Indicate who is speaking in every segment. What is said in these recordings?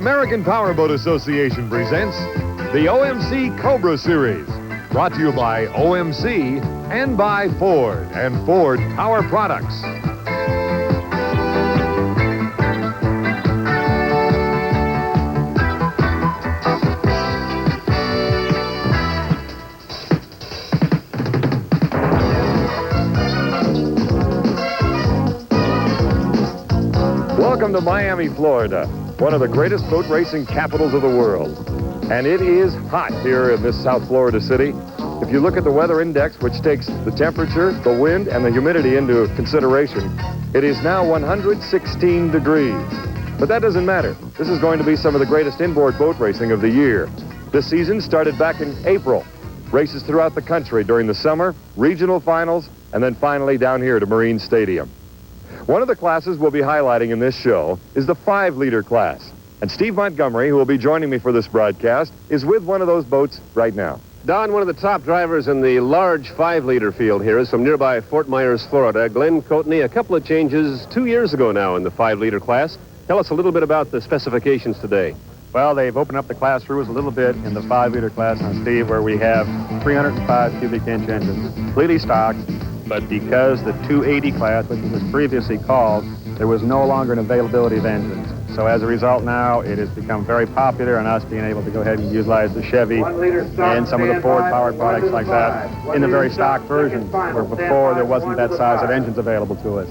Speaker 1: American Powerboat Association presents the OMC Cobra Series, brought to you by OMC and by Ford and Ford Power Products. Welcome to Miami, Florida, one of the greatest boat racing capitals of the world. And it is hot here in this South Florida city. If you look at the weather index, which takes the temperature, the wind, and the humidity into consideration, it is now 116 degrees. But that doesn't matter. This is going to be some of the greatest inboard boat racing of the year. This season started back in April. Races throughout the country during the summer, regional finals, and then finally down here to Marine Stadium. One of the classes we'll be highlighting in this show is the 5-liter class. And Steve Montgomery, who will be joining me for this broadcast, is with one of those boats right now.
Speaker 2: Don, one of the top drivers in the large 5-liter field here is from nearby Fort Myers, Florida, Glenn Coatney. A couple of changes 2 years ago now in the 5-liter class. Tell us a little bit about the specifications today.
Speaker 3: Well, they've opened up the class rules a little bit in the 5-liter class now, Steve, where we have 305 cubic inch engines, completely stock. But because the 280 class, which it was previously called, there was no longer an availability of engines. So as a result now, it has become very popular, and us being able to go ahead and utilize the Chevy and some of the Ford powered products like that in the very stock version, where before there wasn't that size of engines available to us.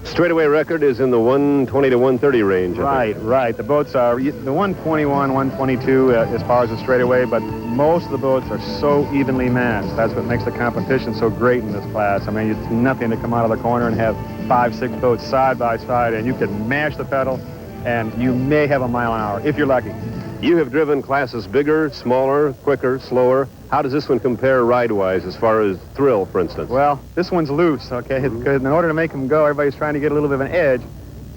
Speaker 2: Straightaway record is in the 120 to 130 range.
Speaker 3: Right. The boats are the 121, 122 as far as the straightaway, but most of the boats are so evenly matched. That's what makes the competition so great in this class. I mean, it's nothing to come out of the corner and have 5, 6 boats side by side, and you can mash the pedal, and you may have a mile an hour if you're lucky.
Speaker 2: You have driven classes bigger, smaller, quicker, slower. How does this one compare ride-wise as far as thrill, for instance?
Speaker 3: Well, this one's loose, okay? Because in order to make them go, everybody's trying to get a little bit of an edge.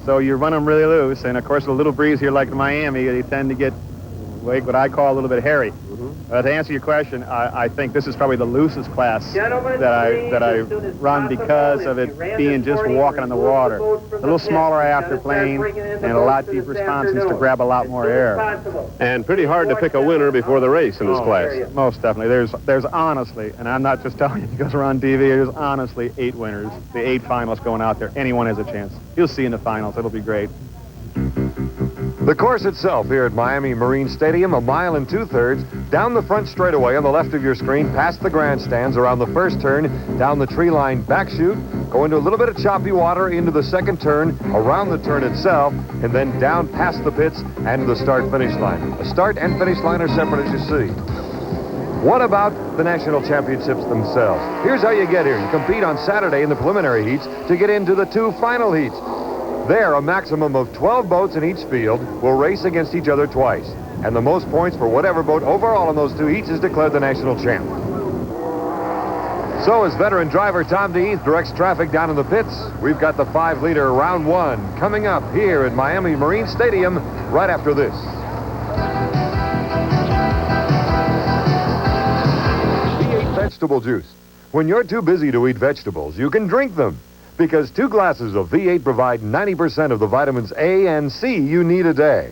Speaker 3: So you run them really loose. And, of course, with a little breeze here like Miami, they tend to get what I call a little bit hairy. To answer your question, I think this is probably the loosest class that I run because of it being just walking on the water. A little smaller afterplane and a lot deeper sponsons to grab a lot more air.
Speaker 2: And pretty hard to pick a winner before the race in this class.
Speaker 3: Most definitely. There's honestly, and I'm not just telling you because we're on TV, there's honestly 8 winners, the 8 finalists going out there. Anyone has a chance. You'll see in the finals. It'll be great.
Speaker 1: The course itself here at Miami Marine Stadium, 1 2/3 miles, down the front straightaway on the left of your screen, past the grandstands, around the first turn, down the tree line back chute, go into a little bit of choppy water into the second turn, around the turn itself, and then down past the pits and to the start-finish line. The start and finish line are separate, as you see. What about the national championships themselves? Here's how you get here. You compete on Saturday in the preliminary heats to get into the 2 final heats. There, a maximum of 12 boats in each field will race against each other twice. And the most points for whatever boat overall in those 2 heats is declared the national champ. So as veteran driver Tom DeHeath directs traffic down in the pits, we've got the 5-liter round 1 coming up here at Miami Marine Stadium right after this. V8 vegetable juice. When you're too busy to eat vegetables, you can drink them. Because 2 glasses of V8 provide 90% of the vitamins A and C you need a day.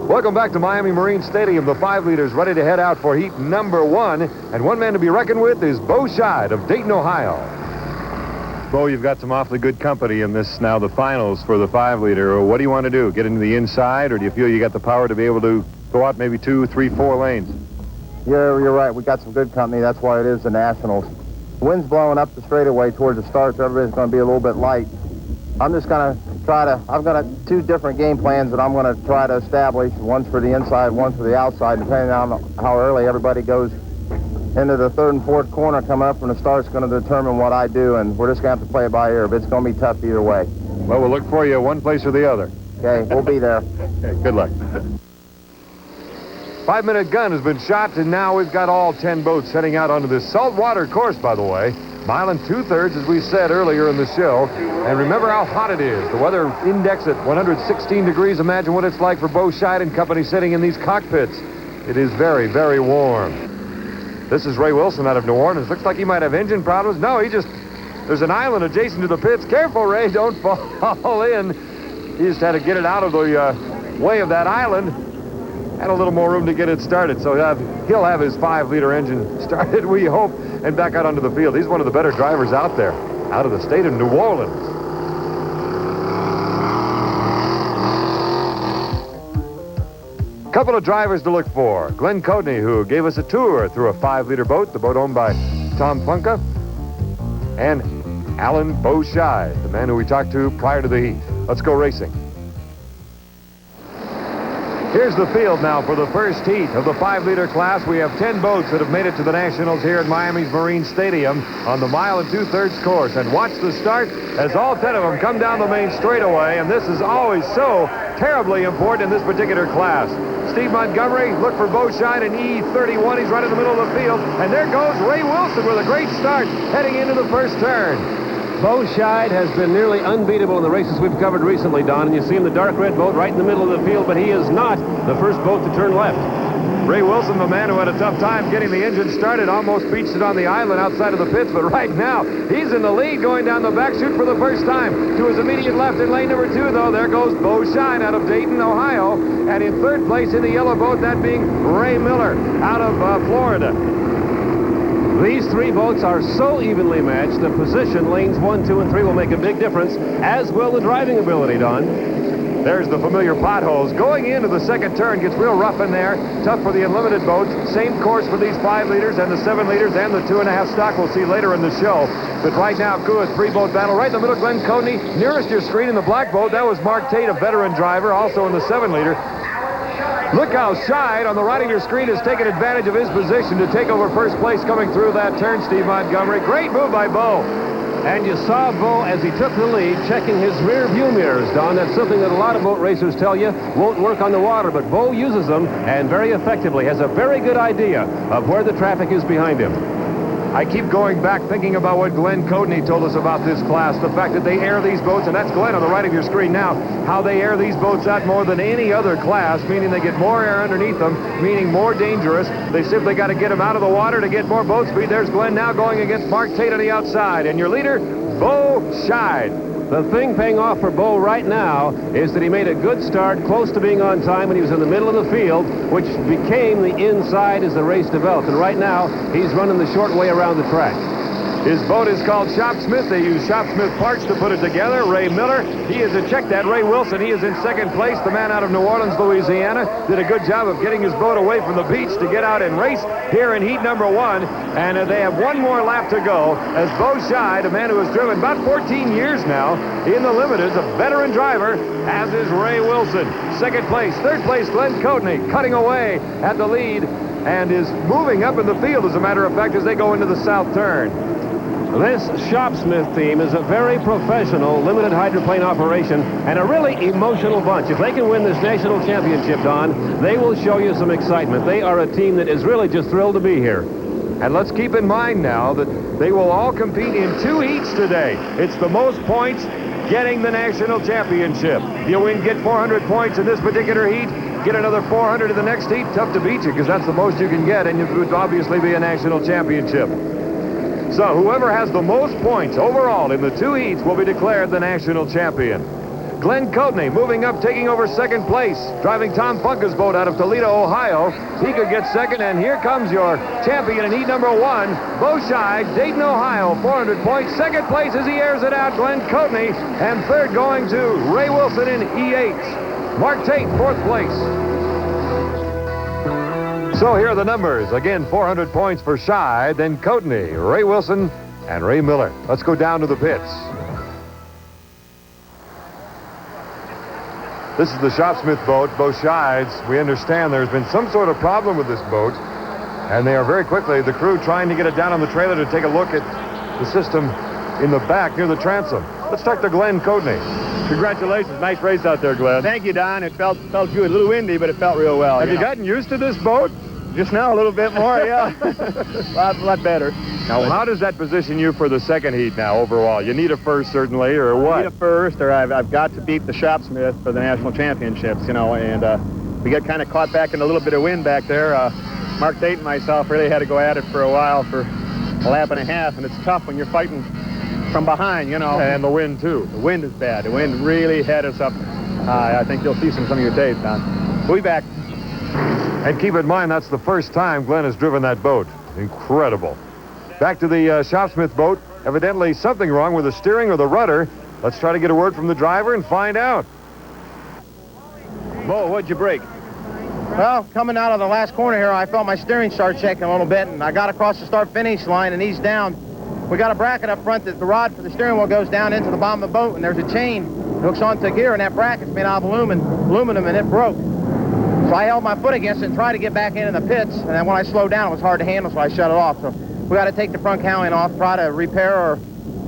Speaker 1: Welcome back to Miami Marine Stadium. The 5-liters ready to head out for heat number 1. And one man to be reckoned with is Bo Scheid of Dayton, Ohio. Bo, you've got some awfully good company in this now, the finals for the 5-liter. What do you want to do? Get into the inside, or do you feel you got the power to be able to go out maybe 2, 3, 4 lanes?
Speaker 4: Yeah, you're right. We got some good company. That's why it is the Nationals. The wind's blowing up the straightaway towards the start, so everybody's going to be a little bit light. I'm just going to I've got 2 different game plans that I'm going to try to establish. One's for the inside, one's for the outside, depending on how early everybody goes into the 3rd and 4th corner coming up from the start. It's going to determine what I do, and we're just going to have to play it by ear, but it's going to be tough either way.
Speaker 1: Well, we'll look for you one place or the other.
Speaker 4: Okay, we'll be there.
Speaker 1: Okay, good luck. 5-minute gun has been shot, and now we've got all 10 boats heading out onto this saltwater course, by the way. 1 2/3 miles, as we said earlier in the show. And remember how hot it is. The weather index at 116 degrees. Imagine what it's like for Bo Scheid and company sitting in these cockpits. It is very, very warm. This is Ray Wilson out of New Orleans. Looks like he might have engine problems. No, there's an island adjacent to the pits. Careful, Ray, don't fall in. He just had to get it out of the way of that island. Had a little more room to get it started, so he'll have his 5-liter engine started, we hope, and back out onto the field. He's one of the better drivers out there, out of the state of New Orleans. Couple of drivers to look for. Glenn Coatney, who gave us a tour through a 5-liter boat, the boat owned by Tom Funka, and Alan Beauscheid, the man who we talked to prior to the heat. Let's go racing. Here's the field now for the first heat of the 5-liter class. We have 10 boats that have made it to the Nationals here at Miami's Marine Stadium on the 1 2/3 course. And watch the start as all 10 of them come down the main straightaway. And this is always so terribly important in this particular class. Steve Montgomery, look for Beauscheid in E31. He's right in the middle of the field. And there goes Ray Wilson with a great start heading into the first turn.
Speaker 2: Beauscheid has been nearly unbeatable in the races we've covered recently, Don, and you see him, the dark red boat right in the middle of the field, but he is not the first boat to turn left.
Speaker 1: Ray Wilson, the man who had a tough time getting the engine started, almost beached it on the island outside of the pits, but right now, he's in the lead going down the back chute for the first time. To his immediate left in lane number 2, though, there goes Beauscheid out of Dayton, Ohio, and in third place in the yellow boat, that being Ray Miller out of Florida.
Speaker 2: These 3 boats are so evenly matched, the position, lanes 1, 2, and 3 will make a big difference, as will the driving ability, Don.
Speaker 1: There's the familiar potholes. Going into the second turn, gets real rough in there. Tough for the unlimited boats. Same course for these 5-liters and the 7-liters and the 2.5 stock we'll see later in the show. But right now, good 3-boat battle. Right in the middle, Glenn Coatney. Nearest your screen in the black boat, that was Mark Tate, a veteran driver, also in the 7-liter. Look how Scheid on the right of your screen has taken advantage of his position to take over first place coming through that turn, Steve Montgomery. Great move by Beau.
Speaker 2: And you saw Beau, as he took the lead, checking his rear view mirrors, Don. That's something that a lot of boat racers tell you won't work on the water, but Beau uses them, and very effectively, has a very good idea of where the traffic is behind him.
Speaker 1: I keep going back thinking about what Glenn Coatney told us about this class, the fact that they air these boats, and that's Glenn on the right of your screen now, how they air these boats out more than any other class, meaning they get more air underneath them, meaning more dangerous. They simply got to get them out of the water to get more boat speed. There's Glenn now going against Mark Tate on the outside, and your leader, Beauscheid.
Speaker 2: The thing paying off for Beau right now is that he made a good start, close to being on time when he was in the middle of the field, which became the inside as the race developed. And right now, he's running the short way around the track.
Speaker 1: His boat is called Shop Smith. They use Shop Smith parts to put it together. Ray Miller, he is check that. Ray Wilson, he is in second place. The man out of New Orleans, Louisiana, did a good job of getting his boat away from the beach to get out and race here in heat number 1. And they have one more lap to go as Beauscheid, a man who has driven about 14 years now in the limiteds, a veteran driver, as is Ray Wilson. Second place. Third place, Glenn Coatney, cutting away at the lead and is moving up in the field, as a matter of fact, as they go into the south turn.
Speaker 2: This Shopsmith team is a very professional limited hydroplane operation and a really emotional bunch. If they can win this national championship, Don, they will show you some excitement. They are a team that is really just thrilled to be here.
Speaker 1: And let's keep in mind now that they will all compete in 2 heats today. It's the most points getting the national championship. You get 400 points in this particular heat, get another 400 in the next heat, tough to beat you because that's the most you can get, and it would obviously be a national championship. So whoever has the most points overall in the 2 heats will be declared the national champion. Glenn Coatney moving up, taking over second place, driving Tom Funka's boat out of Toledo, Ohio. He could get second, and here comes your champion in heat number 1, Beauscheid, Dayton, Ohio, 400 points. Second place as he airs it out, Glenn Coatney, and third going to Ray Wilson in E8. Mark Tate, fourth place. So here are the numbers. Again, 400 points for Scheid, then Coatney, Ray Wilson, and Ray Miller. Let's go down to the pits. This is the Shopsmith boat, Beauscheid's. We understand there's been some sort of problem with this boat, and they are very quickly, the crew, trying to get it down on the trailer to take a look at the system in the back near the transom. Let's talk to Glenn Coatney. Congratulations. Nice race out there, Glenn.
Speaker 3: Thank you, Don. It felt good. A little windy, but it felt real well.
Speaker 1: Have you gotten used to this boat?
Speaker 3: Just now, a little bit more, yeah. a lot better.
Speaker 1: Now, how does that position you for the second heat now overall? You need a first, certainly, or what?
Speaker 3: I need a first, or I've got to beat the Shopsmith for the national championships, you know, and we got kind of caught back in a little bit of wind back there. Mark Tate and myself really had to go at it for a while, for a lap and a half, and it's tough when you're fighting from behind, you know.
Speaker 1: And the wind, too.
Speaker 3: The wind is bad. The wind really had us up I think you'll see some of your tape, Don. We'll be back.
Speaker 1: And keep in mind, that's the first time Glenn has driven that boat. Incredible. Back to the Shopsmith boat. Evidently something wrong with the steering or the rudder. Let's try to get a word from the driver and find out.
Speaker 2: Bo, what'd you break?
Speaker 4: Well, coming out of the last corner here, I felt my steering start shaking a little bit, and I got across the start-finish line and eased down. We got a bracket up front that the rod for the steering wheel goes down into the bottom of the boat, and there's a chain that hooks onto a gear, and that bracket's made out of aluminum, and it broke. So I held my foot against it and tried to get back into the pits, and then when I slowed down, it was hard to handle, so I shut it off. So we got to take the front cowling off, try to repair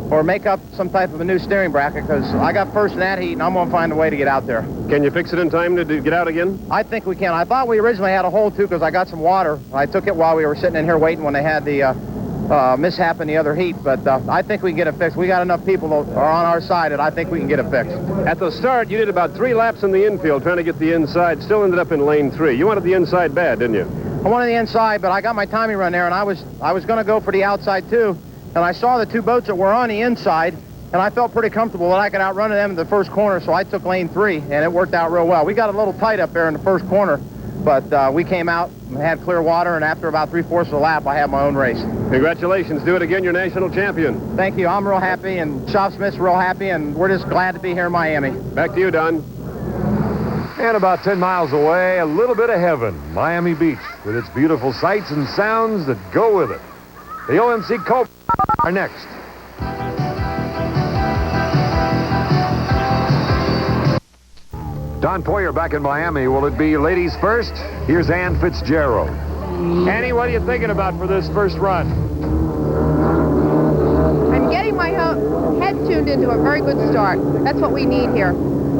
Speaker 4: or make up some type of a new steering bracket, because I got first in that heat, and I'm going to find a way to get out there.
Speaker 2: Can you fix it in time to get out again?
Speaker 4: I think we can. I thought we originally had a hole, too, because I got some water. I took it while we were sitting in here waiting when they had the mishap in the other heat, but I think we can get it fixed. We got enough people that are on our side that I think we can get it fixed.
Speaker 2: At the start, you did about 3 laps in the infield trying to get the inside. Still ended up in lane 3. You wanted the inside bad, didn't you?
Speaker 4: I wanted the inside, but I got my timing run there, and I was going to go for the outside, too. And I saw the 2 boats that were on the inside, and I felt pretty comfortable that I could outrun them in the first corner, so I took lane 3, and it worked out real well. We got a little tight up there in the first corner, but we came out and had clear water, and after about 3/4 of the lap, I had my own race.
Speaker 2: Congratulations. Do it again. You're national champion.
Speaker 4: Thank you. I'm real happy, and Shopsmith's real happy, and we're just glad to be here in Miami.
Speaker 2: Back to you, Don.
Speaker 1: And about 10 miles away, a little bit of heaven, Miami Beach, with its beautiful sights and sounds that go with it. The OMC Cobra are next. Don Poyer back in Miami. Will it be ladies first? Here's Ann Fitzgerald. Annie, what are you thinking about for this first run?
Speaker 5: I'm getting my head tuned into a very good start. That's what we need here.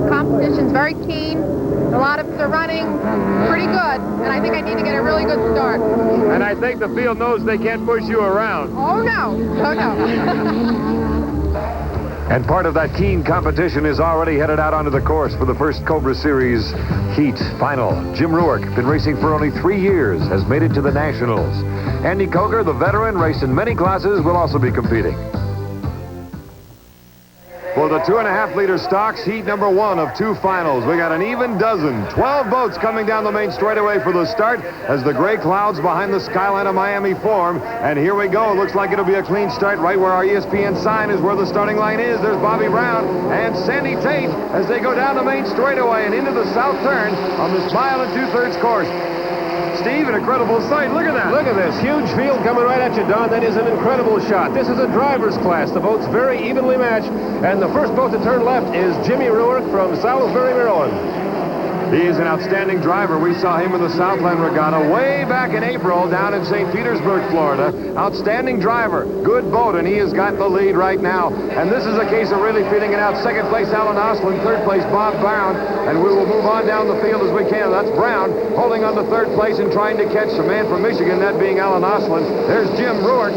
Speaker 5: Competition's very keen. A lot of us are running pretty good, and I think I need to get a really good start.
Speaker 1: And I think the field knows they can't push you around.
Speaker 5: Oh, no. Oh, no.
Speaker 1: And part of that keen competition is already headed out onto the course for the first Cobra Series heat final. Jim Ruark, been racing for only 3 years, has made it to the Nationals. Andy Coker, the veteran, raced in many classes, will also be competing. For the 2.5-liter stocks, heat number 1 of 2 finals. We got an even dozen, 12 boats coming down the main straightaway for the start as the gray clouds behind the skyline of Miami form. And here we go. Looks like it'll be a clean start right where our ESPN sign is where the starting line is. There's Bobby Brown and Sandy Tate as they go down the main straightaway and into the south turn on this 1 2/3 course. Steve, an incredible sight. Look at that.
Speaker 2: Look at this. Huge field coming right at you, Don. That is an incredible shot. This is a driver's class. The boats very evenly matched. And the first boat to turn left is Jimmy Ruark from Salisbury, Maryland.
Speaker 1: He is an outstanding driver. We saw him in the Southland Regatta way back in April down in St. Petersburg, Florida. Outstanding driver. Good boat, and he has got the lead right now. And this is a case of really feeling it out. Second place, Alan Oslin. Third place, Bob Brown. And we will move on down the field as we can. That's Brown holding on to third place and trying to catch the man from Michigan, that being Alan Oslin. There's Jim Ruark.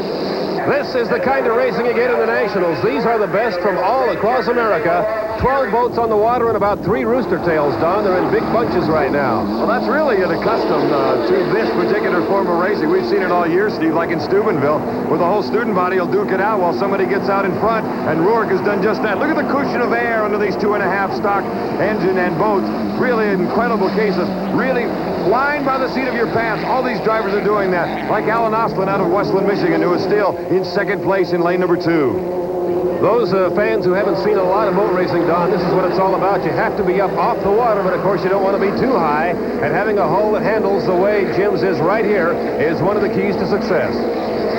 Speaker 2: This is the kind of racing you get in the Nationals. These are the best from all across America. 12 boats on the water and about 3 rooster tails, Don. They're in big bunches right now.
Speaker 1: Well, that's really an accustomed to this particular form of racing. We've seen it all year, Steve, like in Steubenville, where the whole student body will duke it out while somebody gets out in front, and Ruark has done just that. Look at the cushion of air under these 2.5 stock engine and boats. Really an incredible case of really flying by the seat of your pants. All these drivers are doing that, like Alan Oslin out of Westland, Michigan, who is still in second place in lane number 2.
Speaker 2: Those fans who haven't seen a lot of boat racing, Don, this is what it's all about. You have to be up off the water, but of course you don't want to be too high. And having a hull that handles the way Jim's is right here is one of the keys to success.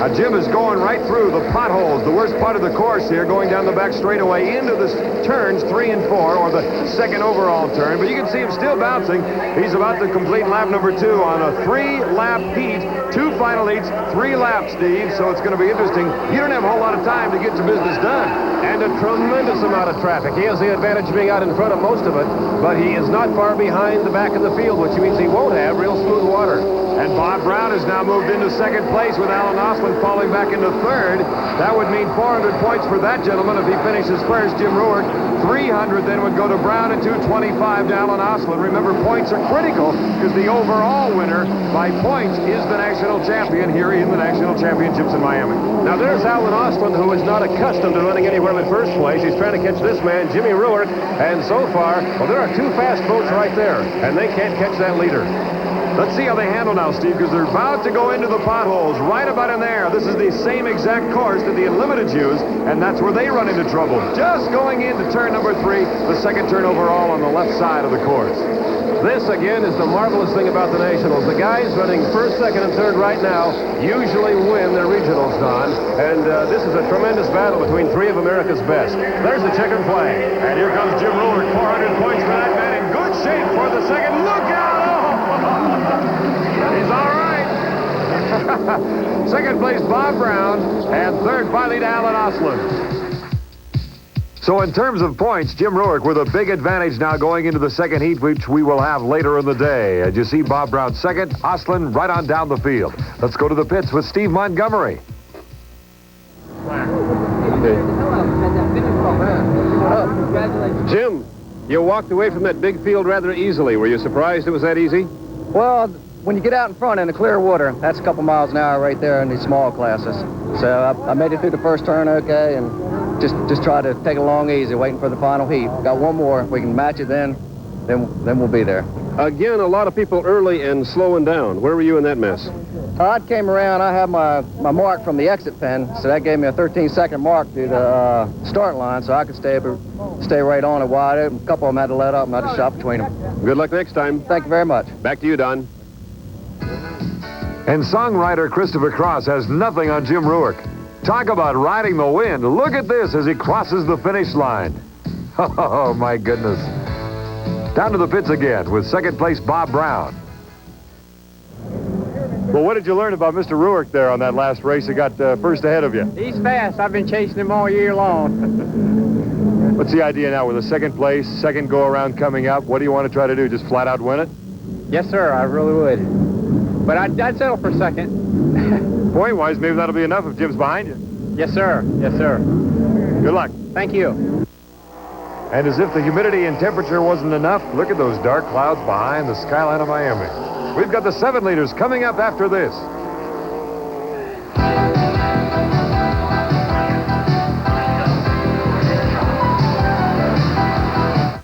Speaker 1: Now, Jim is going right through the potholes, the worst part of the course here, going down the back straightaway into the turns 3 and 4, or the second overall turn. But you can see him still bouncing. He's about to complete lap number 2 on a 3-lap heat. 2 final heats, 3 laps, Steve. So it's going to be interesting. You don't have a whole lot of time to get your business done.
Speaker 2: And a tremendous amount of traffic. He has the advantage of being out in front of most of it, but he is not far behind the back of the field, which means he won't have real smooth water.
Speaker 1: And Bob Brown has now moved into second place with Alan Oslin Ostlund falling back into third. That would mean 400 points for that gentleman if he finishes first. Jim Ruark. 300 then would go to Brown and 225 to Alan Ostlund. Remember, points are critical because the overall winner by points is the national champion here in the national championships in Miami.
Speaker 2: Now there's Alan Ostlund, who is not accustomed to running anywhere in first place. He's trying to catch this man, Jimmy Ruark, and so far, well, there are two fast boats right there, and they can't catch that leader.
Speaker 1: Let's see how they handle now, Steve, because they're about to go into the potholes right about in there. This is the same exact course that the Unlimiteds use, and that's where they run into trouble. Just going into turn number 3, the second turn overall on the left side of the course.
Speaker 2: This, again, is the marvelous thing about the Nationals. The guys running first, second, and third right now usually win their regionals, Don. And this is a tremendous battle between three of America's best. There's the checkered flag.
Speaker 1: And here comes Jim Ruark, 400 points for that man. In good shape for the second. Look out! He's all right. Second place, Bob Brown. And third, finally, to Alan Ostlund. So in terms of points, Jim Ruark with a big advantage now going into the second heat, which we will have later in the day. As you see, Bob Brown second, Ostlund right on down the field. Let's go to the pits with Steve Montgomery.
Speaker 2: Jim, you walked away from that big field rather easily. Were you surprised it was that easy?
Speaker 6: Well, when you get out in front in the clear water, that's a couple miles an hour right there in these small classes. So I made it through the first turn okay, and just try to take it along easy, waiting for the final heat. Got one more. If we can match it then we'll be there.
Speaker 2: Again, a lot of people early and slowing down. Where were you in that mess?
Speaker 6: Todd came around. I had my mark from the exit pen, so that gave me a 13-second mark through the start line, so I could stay right on it wide open. A couple of them had to let up, and I just shot between them.
Speaker 2: Good luck next time.
Speaker 6: Thank you very much.
Speaker 2: Back to you, Don.
Speaker 1: And songwriter Christopher Cross has nothing on Jim Ruark. Talk about riding the wind. Look at this as he crosses the finish line. Oh, my goodness. Down to the pits again with second place Bob Brown. Well, what did you learn about Mr. Ruark there on that last race? He got first ahead of you.
Speaker 7: He's fast. I've been chasing him all year long.
Speaker 1: What's the idea now with the second place, second go-around coming up? What do you want to try to do? Just flat out win it?
Speaker 7: Yes, sir. I really would. But I'd settle for second.
Speaker 1: Point-wise, maybe that'll be enough if Jim's behind you.
Speaker 7: Yes, sir. Yes, sir.
Speaker 1: Good luck.
Speaker 7: Thank you.
Speaker 1: And as if the humidity and temperature wasn't enough, look at those dark clouds behind the skyline of Miami. We've got the 7 liters coming up after this.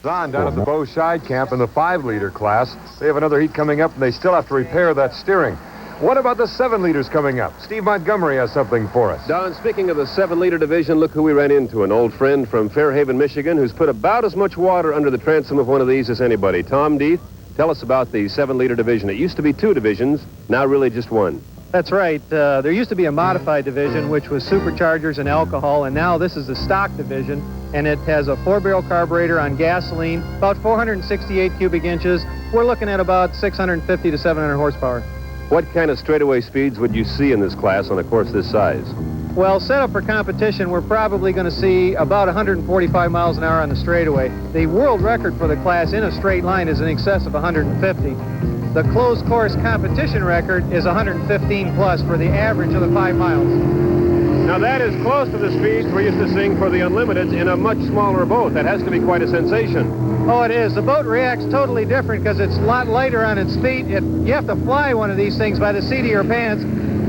Speaker 1: Down at the Bow Side Camp in the 5-liter class. They have another heat coming up, and they still have to repair that steering. What about the 7 liters coming up? Steve Montgomery has something for us.
Speaker 2: Don, speaking of the 7-liter division, look who we ran into. An old friend from Fairhaven, Michigan, who's put about as much water under the transom of one of these as anybody. Tom Deeth, tell us about the 7-liter division. It used to be 2 divisions, now really just 1.
Speaker 8: That's right. There used to be a modified division, which was superchargers and alcohol, and now this is the stock division, and it has a 4-barrel carburetor on gasoline, about 468 cubic inches. We're looking at about 650 to 700 horsepower.
Speaker 2: What kind of straightaway speeds would you see in this class on a course this size?
Speaker 8: Well, set up for competition, we're probably going to see about 145 miles an hour on the straightaway. The world record for the class in a straight line is in excess of 150. The closed course competition record is 115 plus for the average of the 5 miles.
Speaker 2: Now that is close to the speeds we're used to seeing for the Unlimiteds in a much smaller boat. That has to be quite a sensation.
Speaker 8: Oh, it is. The boat reacts totally different because it's a lot lighter on its feet. You have to fly one of these things by the seat of your pants.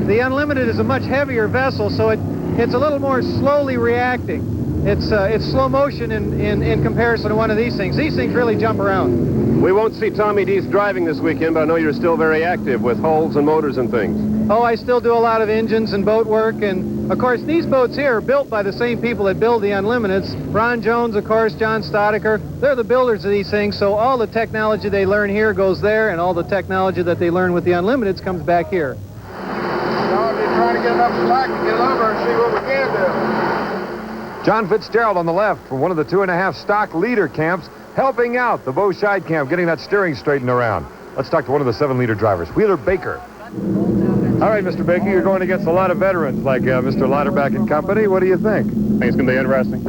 Speaker 8: The Unlimited is a much heavier vessel, so it's a little more slowly reacting. It's slow motion in comparison to one of these things. These things really jump around.
Speaker 2: We won't see Tommy Deeth driving this weekend, but I know you're still very active with hulls and motors and things.
Speaker 8: Oh, I still do a lot of engines and boat work, and of course these boats here are built by the same people that build the Unlimiteds. Ron Jones, of course, John Stoddicker. They're the builders of these things, so all the technology they learn here goes there, and all the technology that they learn with the Unlimiteds comes back here.
Speaker 4: I'll be trying to get enough slack to get over and see what we can do.
Speaker 1: John Fitzgerald on the left from one of the 2.5 stock leader camps, helping out the Bow Side camp, getting that steering straightened around. Let's talk to one of the 7-liter drivers, Wheeler Baker. All right, Mr. Baker, you're going against a lot of veterans like Mr. Lauterbach and company. What do you think?
Speaker 3: I think it's going to be interesting.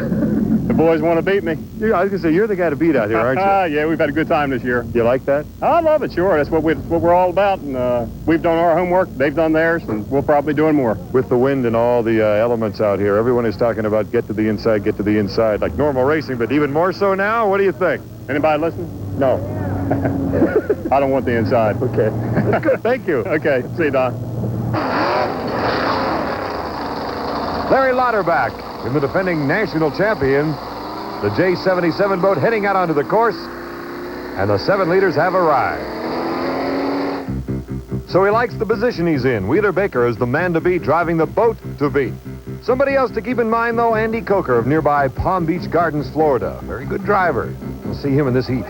Speaker 3: The boys want to beat me.
Speaker 1: I was going to say, you're the guy to beat out here, aren't you?
Speaker 3: Yeah, we've had a good time this year.
Speaker 1: You like that?
Speaker 3: I love it, sure. That's what we're all about. And we've done our homework. They've done theirs, and we'll probably doing more.
Speaker 1: With the wind and all the elements out here, everyone is talking about get to the inside, like normal racing, but even more so now. What do you think?
Speaker 3: Anybody listening?
Speaker 1: No.
Speaker 3: I don't want the inside.
Speaker 1: Okay. That's good. Thank you.
Speaker 3: Okay. See you, Don.
Speaker 1: Larry Lauterbach in the defending national champion. The J77 boat heading out onto the course, and the 7 leaders have arrived. So he likes the position he's in. Wheeler Baker is the man to beat, driving the boat to beat. Somebody else to keep in mind, though, Andy Coker of nearby Palm Beach Gardens, Florida. Very good driver. We'll see him in this heat.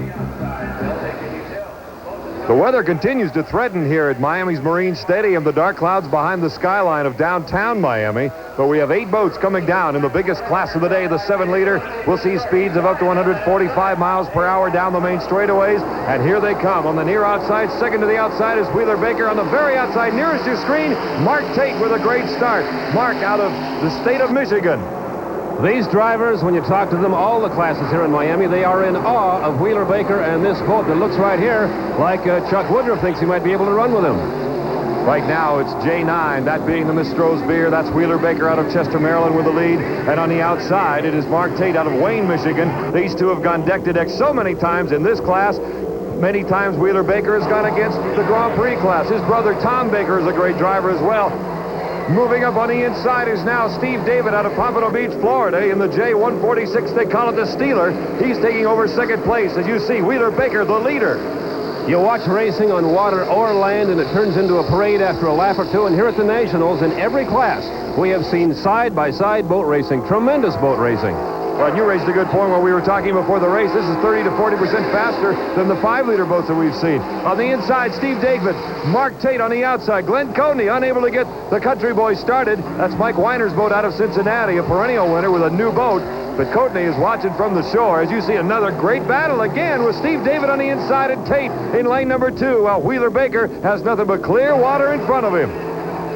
Speaker 1: The weather continues to threaten here at Miami's Marine Stadium. The dark clouds behind the skyline of downtown Miami. But we have 8 boats coming down in the biggest class of the day, the 7-liter. We'll see speeds of up to 145 miles per hour down the main straightaways. And here they come on the near outside. Second to the outside is Wheeler Baker. On the very outside, nearest your screen, Mark Tate with a great start. Mark out of the state of Michigan.
Speaker 2: These drivers, when you talk to them, all the classes here in Miami, they are in awe of Wheeler Baker and this boat that looks right here like Chuck Woodruff thinks he might be able to run with him.
Speaker 1: Right now, it's J9, that being the Miss Stroh's Beer. That's Wheeler Baker out of Chester, Maryland with the lead. And on the outside, it is Mark Tate out of Wayne, Michigan. These two have gone deck to deck so many times in this class. Many times Wheeler Baker has gone against the Grand Prix class. His brother Tom Baker is a great driver as well. Moving up on the inside is now Steve David out of Pompano Beach, Florida. In the J146, they call it the Steeler. He's taking over second place. As you see, Wheeler Baker, the leader.
Speaker 2: You watch racing on water or land, and it turns into a parade after a lap or two. And here at the Nationals, in every class, we have seen side-by-side boat racing, tremendous boat racing.
Speaker 1: Well, you raised a good point when we were talking before the race. This is 30 to 40% faster than the 5-liter boats that we've seen. On the inside, Steve David, Mark Tate on the outside, Glenn Coatney unable to get the Country Boys started. That's Mike Weiner's boat out of Cincinnati, a perennial winner with a new boat. But Coatney is watching from the shore. As you see, another great battle again with Steve David on the inside and Tate in lane number 2, while Wheeler Baker has nothing but clear water in front of him.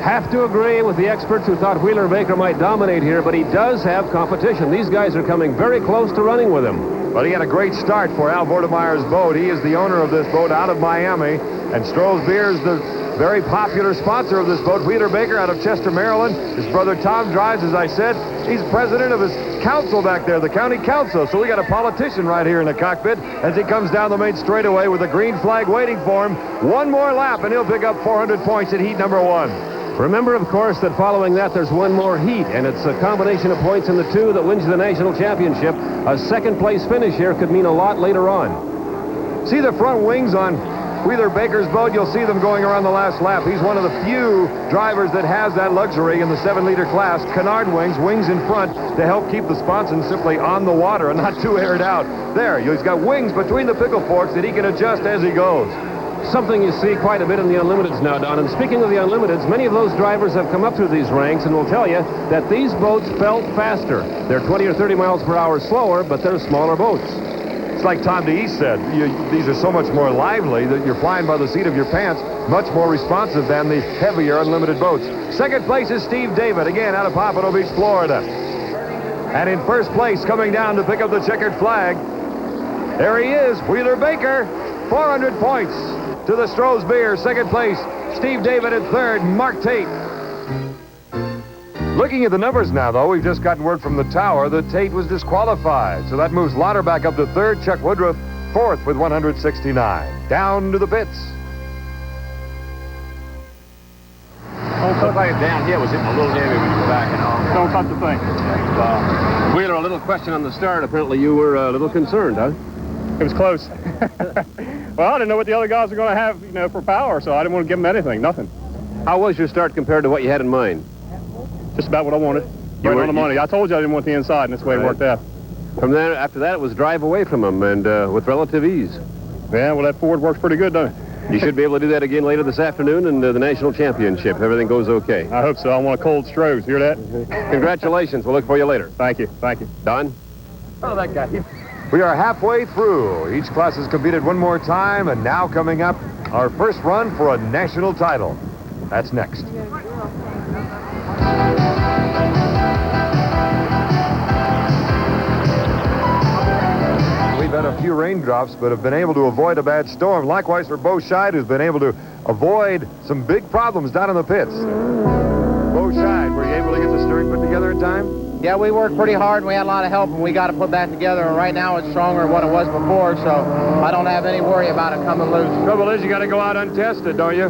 Speaker 2: Have to agree with the experts who thought Wheeler Baker might dominate here, but he does have competition. These guys are coming very close to running with him.
Speaker 1: Well, he had a great start for Al Vortemeyer's boat. He is the owner of this boat out of Miami, and Stroh's Beer is the very popular sponsor of this boat. Wheeler Baker out of Chester, Maryland. His brother Tom drives, as I said. He's president of his council back there, the county council. So we got a politician right here in the cockpit as he comes down the main straightaway with a green flag waiting for him. One more lap, and he'll pick up 400 points in heat number 1.
Speaker 2: Remember, of course, that following that, there's one more heat, and it's a combination of points in the 2 that wins the national championship. A second-place finish here could mean a lot later on.
Speaker 1: See the front wings on Wheeler Baker's boat? You'll see them going around the last lap. He's one of the few drivers that has that luxury in the 7-liter class. Canard wings, wings in front to help keep the sponson simply on the water and not too aired out. There, he's got wings between the pickle forks that he can adjust as he goes.
Speaker 2: Something you see quite a bit in the Unlimiteds now, Don. And speaking of the Unlimiteds, many of those drivers have come up through these ranks and will tell you that these boats felt faster. They're 20 or 30 miles per hour slower, but they're smaller boats.
Speaker 1: It's like Tom DeEast said, these are so much more lively that you're flying by the seat of your pants, much more responsive than the heavier Unlimited boats. Second place is Steve David, again out of Pompano Beach, Florida. And in first place, coming down to pick up the checkered flag, there he is, Wheeler Baker, 400 points. To the Stroh's Beer, second place, Steve David in third, Mark Tate. Looking at the numbers now, though, we've just gotten word from the tower that Tate was disqualified. So that moves Lauterbach up to third, Chuck Woodruff fourth with 169. Down to the pits.
Speaker 7: Looked like down here was hitting a little heavy when you were backing off.
Speaker 3: Don't touch the thing.
Speaker 2: Wheeler, a little question on the start. Apparently you were a little concerned, huh?
Speaker 3: It was close. Well, I didn't know what the other guys were going to have, for power, so I didn't want to give them anything, nothing.
Speaker 2: How was your start compared to what you had in mind?
Speaker 3: Just about what I wanted. Right on the money. I told you I didn't want the inside, and that's the way it worked out.
Speaker 2: From there, after that, it was drive away from them, and with relative ease.
Speaker 3: Yeah, well, that Ford works pretty good, doesn't it?
Speaker 2: You should be able to do that again later this afternoon in the national championship, if everything goes okay.
Speaker 3: I hope so. I want a cold Stroh's. Hear that?
Speaker 2: Congratulations. We'll look for you later.
Speaker 3: Thank you. Thank you.
Speaker 2: Don?
Speaker 1: Oh, that guy. We are halfway through. Each class has competed one more time, and now coming up, our first run for a national title. That's next. had a few raindrops, but have been able to avoid a bad storm. Likewise for Bo Scheid, who's been able to avoid some big problems down in the pits. Bo Scheid, were you able to get the steering put together in time?
Speaker 6: Yeah, we worked pretty hard, and we had a lot of help, and we got to put that together, and right now it's stronger than what it was before, so I don't have any worry about it coming loose.
Speaker 1: Trouble is, you got to go out untested, don't you?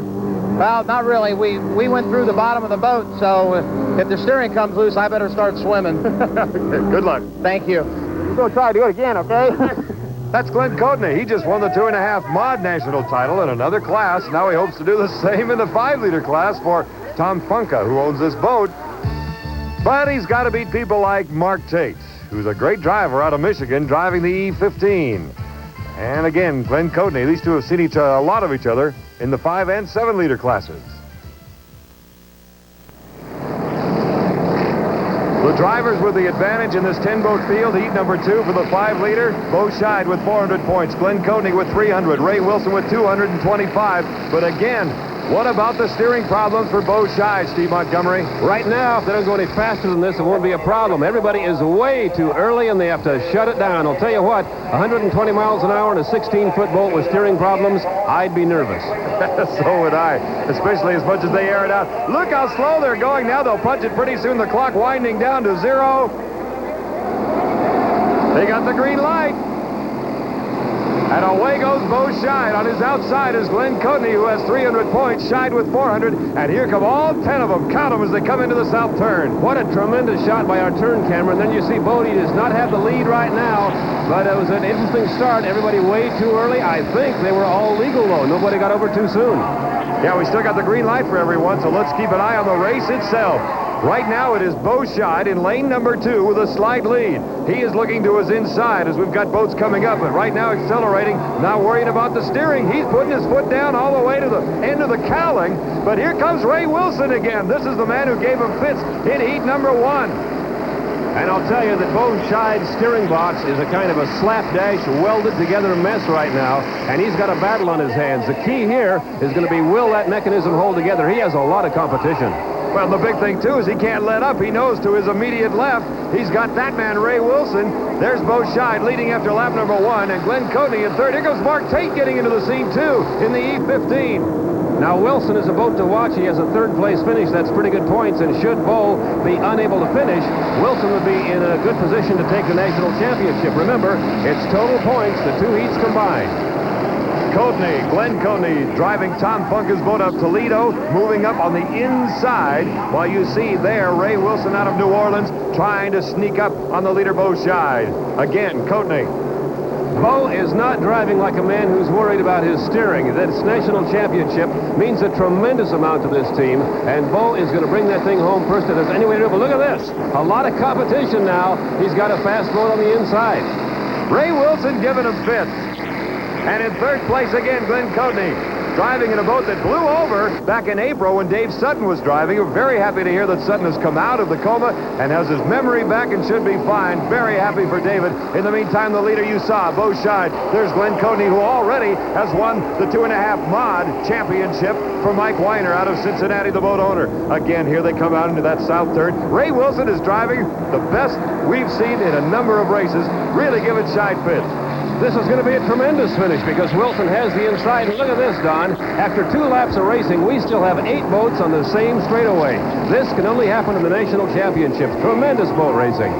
Speaker 6: Well, not really. We went through the bottom of the boat, so if the steering comes loose, I better start swimming.
Speaker 1: Good luck.
Speaker 6: Thank you.
Speaker 4: We're going to try to do it again, okay?
Speaker 1: That's Glenn Coatney. He just won the 2.5 mod national title in another class. Now he hopes to do the same in the 5-liter class for Tom Funka, who owns this boat. But he's got to beat people like Mark Tate, who's a great driver out of Michigan, driving the E15. And again, Glenn Coatney, these two have seen a lot of each other in the 5 and 7-liter classes. The drivers with the advantage in this 10-boat field, heat number 2 for the 5-liter. Bo Scheid with 400 points, Glenn Coatney with 300, Ray Wilson with 225. But again, what about the steering problems for Bo Scheid, Steve Montgomery?
Speaker 2: Right now, if they don't go any faster than this, it won't be a problem. Everybody is way too early, and they have to shut it down. I'll tell you what, 120 miles an hour in a 16-foot boat with steering problems, I'd be nervous.
Speaker 1: So would I, especially as much as they air it out. Look how slow they're going now. They'll punch it pretty soon. The clock winding down to 0. They got the green light. And away goes Bo Scheid. On his outside is Glenn Coatney, who has 300 points. Scheid with 400. And here come all 10 of them. Count them as they come into the south turn.
Speaker 2: What a tremendous shot by our turn camera. And then you see Bodie does not have the lead right now. But it was an interesting start. Everybody way too early. I think they were all legal, though. Nobody got over too soon.
Speaker 1: Yeah, we still got the green light for everyone, so let's keep an eye on the race itself. Right now it is Bo Scheid in lane number 2 with a slight lead. He is looking to his inside as we've got boats coming up, but right now accelerating, not worrying about the steering. He's putting his foot down all the way to the end of the cowling. But here comes Ray Wilson again. This is the man who gave him fits in heat number 1.
Speaker 2: And I'll tell you that Bo Scheid's steering box is a kind of a slapdash, welded together mess right now, and he's got a battle on his hands. The key here is going to be, will that mechanism hold together? He has a lot of competition.
Speaker 1: Well, the big thing, too, is he can't let up. He knows to his immediate left, he's got that man, Ray Wilson. There's Bo Scheid leading after lap number 1, and Glenn Coatney in third. Here goes Mark Tate getting into the scene, too, in the E15.
Speaker 2: Now, Wilson is a boat to watch. He has a third-place finish. That's pretty good points, and should Bo be unable to finish, Wilson would be in a good position to take the national championship. Remember, it's total points, the 2 heats combined.
Speaker 1: Coatney, Glenn Coatney, driving Tom Funka's boat up Toledo, moving up on the inside, while you see there Ray Wilson out of New Orleans trying to sneak up on the leader, Bo Scheid. Again, Coatney.
Speaker 2: Bo is not driving like a man who's worried about his steering. This national championship means a tremendous amount to this team, and Bo is going to bring that thing home first if there's any way to do it. But look at this. A lot of competition now. He's got a fast boat on the inside.
Speaker 1: Ray Wilson giving him fifth. And in third place again, Glenn Coatney, driving in a boat that blew over back in April when Dave Sutton was driving. We're very happy to hear that Sutton has come out of the coma and has his memory back and should be fine. Very happy for David. In the meantime, the leader you saw, Bo Scheid. There's Glenn Coatney, who already has won the 2.5 mod championship for Mike Weiner out of Cincinnati, the boat owner. Again, here they come out into that south turn. Ray Wilson is driving the best we've seen in a number of races. Really giving Scheid fits.
Speaker 2: This is going to be a tremendous finish because Wilson has the inside. And look at this, Don. After 2 laps of racing, we still have 8 boats on the same straightaway. This can only happen in the national championships. Tremendous boat racing.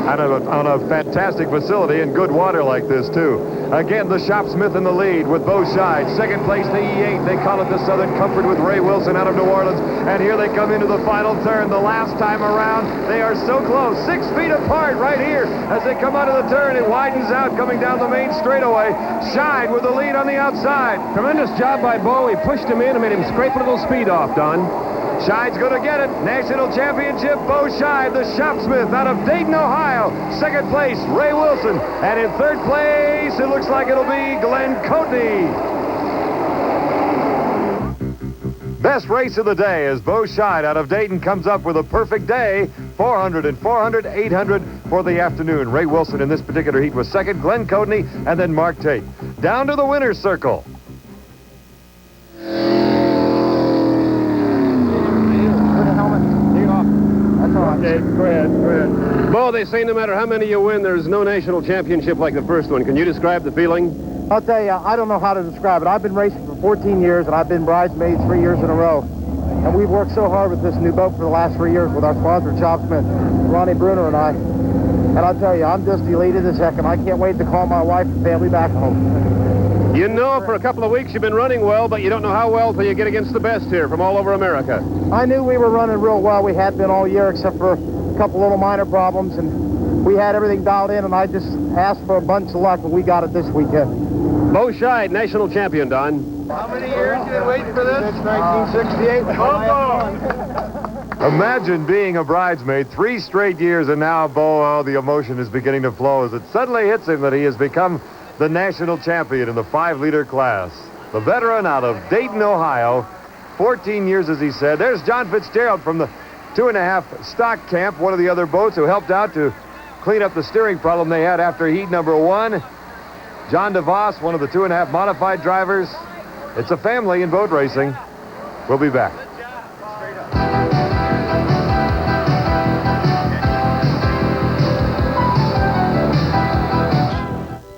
Speaker 1: On a fantastic facility and good water like this, too. Again, the Shopsmith in the lead with Bo Scheid. Second place, the E8. They call it the Southern Comfort with Ray Wilson out of New Orleans. And here they come into the final turn. The last time around, they are so close. 6 feet apart right here as they come out of the turn. It widens out coming down the main straightaway. Scheid with the lead on the outside.
Speaker 2: Tremendous job by Bo. He pushed him in and made him scrape a little speed off, Don.
Speaker 1: Scheid's going to get it. National championship, Bo Scheid, the Shopsmith out of Dayton, Ohio. Second place, Ray Wilson. And in third place, it looks like it'll be Glenn Coatney. Best race of the day as Bo Scheid out of Dayton comes up with a perfect day. 400 and 400, 800 for the afternoon. Ray Wilson in this particular heat was second, Glenn Coatney, and then Mark Tate. Down to the winner's circle.
Speaker 4: Okay, go ahead.
Speaker 2: Bo know, they say no matter how many you win, there's no national championship like the first one. Can you describe the feeling?
Speaker 4: I'll tell you, I don't know how to describe it. I've been racing for 14 years, and I've been bridesmaid 3 years in a row. And we've worked so hard with this new boat for the last 3 years with our sponsor, Chop Smith, Ronnie Bruner, and I. And I'll tell you, I'm just elated as heck, and I can't wait to call my wife and family back home.
Speaker 2: You know, for a couple of weeks you've been running well, but you don't know how well till you get against the best here from all over America.
Speaker 4: I knew we were running real well. We had been all year, except for a couple little minor problems, and we had everything dialed in, and I just asked for a bunch of luck, and we got it this weekend.
Speaker 2: Bo Scheid, national champion, Don.
Speaker 8: How many years you been waiting for this?
Speaker 4: Since 1968.
Speaker 1: Imagine being a bridesmaid 3 straight years, and now, Bo, the emotion is beginning to flow as it suddenly hits him that he has become the national champion in the 5-liter class. The veteran out of Dayton, Ohio, 14 years, as he said. There's John Fitzgerald from the 2.5 stock camp, one of the other boats who helped out to clean up the steering problem they had after heat number 1. John DeVos, one of the 2.5 modified drivers. It's a family in boat racing. We'll be back.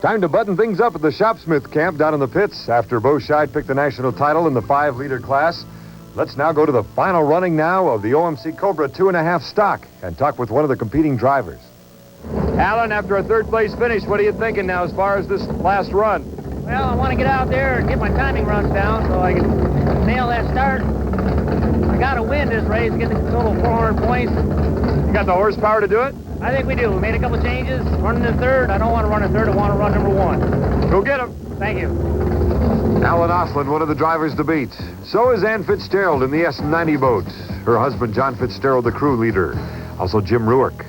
Speaker 1: Time to button things up at the Shopsmith camp down in the pits after Bo Scheid picked the national title in the 5-liter class. Let's now go to the final running now of the OMC Cobra 2.5 stock and talk with one of the competing drivers. Alan, after a 3rd place finish, what are you thinking now as far as this last run?
Speaker 9: Well, I want to get out there and get my timing runs down so I can nail that start. I got to win this race, get the total 400 points.
Speaker 1: You got the horsepower to do it?
Speaker 9: I think we do. We made a couple changes. Running in 3rd. I don't want to run in 3rd. I want to run number 1.
Speaker 1: Go get him.
Speaker 9: Thank you.
Speaker 1: Alan Osland, one of the drivers to beat. So is Ann Fitzgerald in the S90 boat. Her husband, John Fitzgerald, the crew leader. Also Jim Ruark.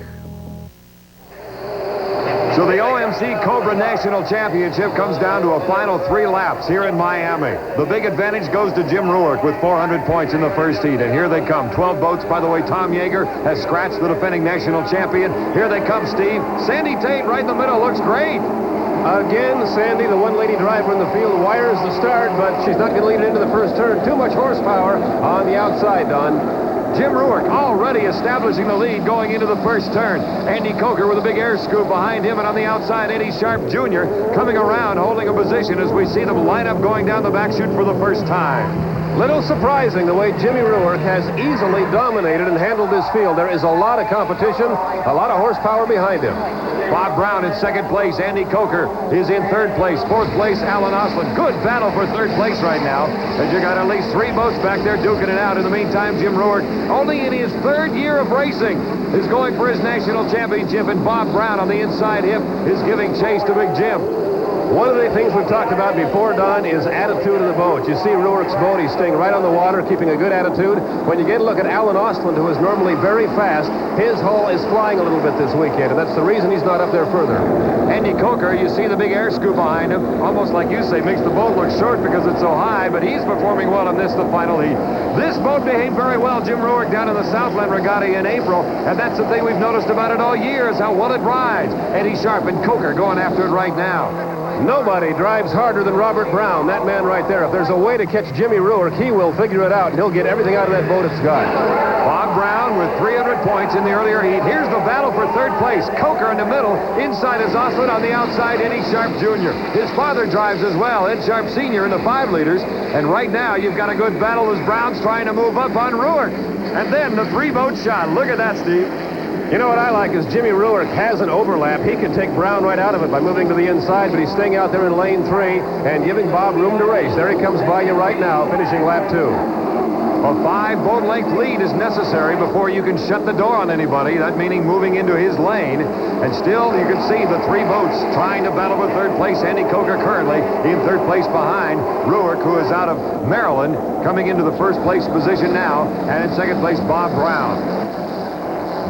Speaker 1: So the OMC Cobra National Championship comes down to a final 3 laps here in Miami. The big advantage goes to Jim Ruark with 400 points in the first heat. And here they come. 12 boats. By the way, Tom Yeager has scratched the defending national champion. Here they come, Steve. Sandy Tate right in the middle. Looks great.
Speaker 2: Again, Sandy, the one lady driver in the field, wires the start, but she's not going to lead it into the first turn. Too much horsepower on the outside, Don.
Speaker 1: Jim Ruark already establishing the lead going into the first turn. Andy Coker with a big air scoop behind him, and on the outside, Eddie Sharp Jr. coming around, holding a position as we see them line up going down the back chute for the first time.
Speaker 2: Little surprising the way Jimmy Ruark has easily dominated and handled this field. There is a lot of competition, a lot of horsepower behind him.
Speaker 1: Bob Brown in 2nd place. Andy Coker is in 3rd place. 4th place, Alan Osland. Good battle for 3rd place right now. And you got at least 3 boats back there duking it out. In the meantime, Jim Ruark, only in his 3rd year of racing, is going for his national championship. And Bob Brown on the inside hip is giving chase to Big Jim.
Speaker 2: One of the things we've talked about before, Don, is attitude of the boat. You see Ruark's boat, he's staying right on the water, keeping a good attitude. When you get a look at Alan Osland, who is normally very fast, his hull is flying a little bit this weekend, and that's the reason he's not up there further.
Speaker 1: Andy Coker, you see the big air scoop behind him, almost like you say, makes the boat look short because it's so high, but he's performing well in this, the final heat. This boat behaved very well, Jim Ruark, down in the Southland Regatta in April, and that's the thing we've noticed about it all year, is how well it rides. Eddie Sharp and Coker going after it right now.
Speaker 2: Nobody drives harder than Robert Brown, that man right there. If there's a way to catch Jimmy Ruark, he will figure it out, and he'll get everything out of that boat it's got.
Speaker 1: Bob Brown with 300 points in the earlier heat. Here's the battle for 3rd place. Coker in the middle. Inside is Osland. On the outside, Eddie Sharp Jr. His father drives as well, Ed Sharp Sr. in the 5 liters. And right now, you've got a good battle as Brown's trying to move up on Ruark. And then the 3-boat shot. Look at that, Steve.
Speaker 2: You know what I like is Jimmy Ruark has an overlap. He can take Brown right out of it by moving to the inside, but he's staying out there in lane 3 and giving Bob room to race. There he comes by you right now, finishing lap 2.
Speaker 1: A 5-boat length lead is necessary before you can shut the door on anybody, that meaning moving into his lane. And still, you can see the 3 boats trying to battle for 3rd place. Andy Coker currently in 3rd place behind Ruark, who is out of Maryland, coming into the 1st place position now. And in 2nd place, Bob Brown.